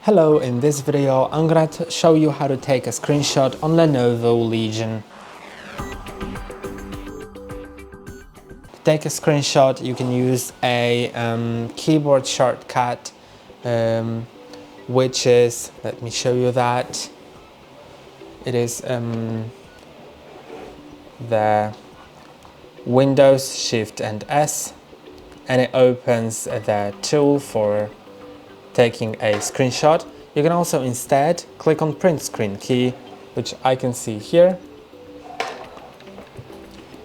Hello, in this video I'm gonna show you how to take a screenshot on Lenovo Legion. To take a screenshot you can use a keyboard shortcut which is, let me show you that, it is the Windows Shift and S, and it opens the tool for taking a screenshot. You can also instead click on print screen key, which I can see here,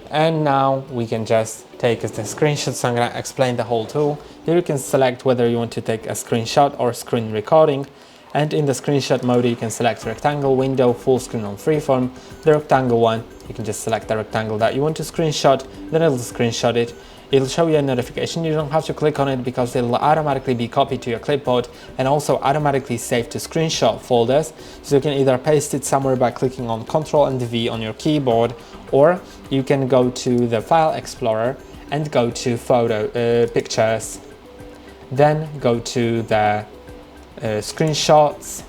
and now we can just take the screenshot. So I'm going to explain the whole tool. Here you can select whether you want to take a screenshot or screen recording, and in the screenshot mode you can select rectangle, window, full screen on freeform. The rectangle one, you can just select the rectangle that you want to screenshot, then it'll screenshot it. It'll show you a notification. You don't have to click on it because it'll automatically be copied to your clipboard and also automatically saved to screenshot folders. So you can either paste it somewhere by clicking on Ctrl and V on your keyboard, or you can go to the File Explorer and go to Pictures, then go to the Screenshots,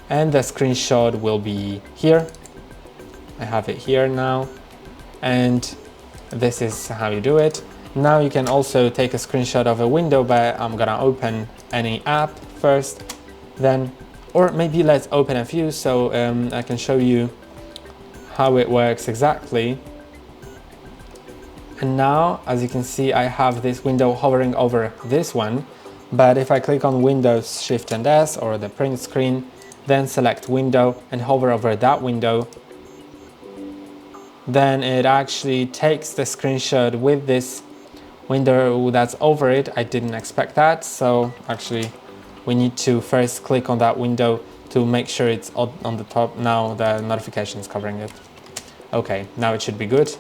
and the screenshot will be here. I have it here now, and this is how you do it. Now you can also take a screenshot of a window, but I'm gonna open any app first, then, or maybe let's open a few so I can show you how it works exactly. And now, as you can see, I have this window hovering over this one, but if I click on Windows Shift and S or the print screen, then select window and hover over that window, then it actually takes the screenshot with this window that's over it. I didn't expect that, so actually we need to first click on that window to make sure it's on the top. Now the notification is covering it. Okay, now it should be good,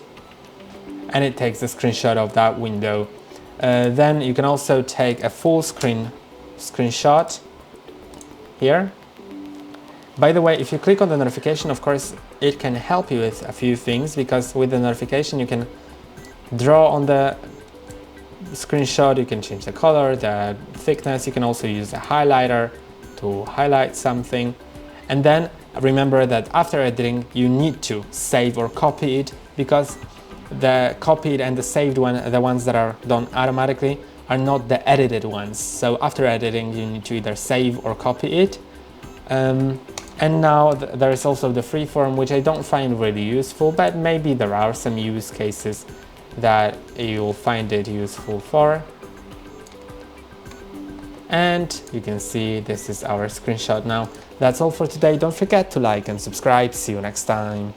and it takes the screenshot of that window. Then you can also take a full screenshot here. By the way, if you click on the notification, of course, it can help you with a few things, because with the notification you can draw on the screenshot, you can change the color, the thickness, you can also use a highlighter to highlight something. And then remember that after editing you need to save or copy it, because the copied and the saved one, the ones that are done automatically, are not the edited ones. So after editing you need to either save or copy it. And now there is also the freeform, which I don't find really useful, but maybe there are some use cases that you'll find it useful for. And you can see this is our screenshot now. That's all for today. Don't forget to like and subscribe. See you next time.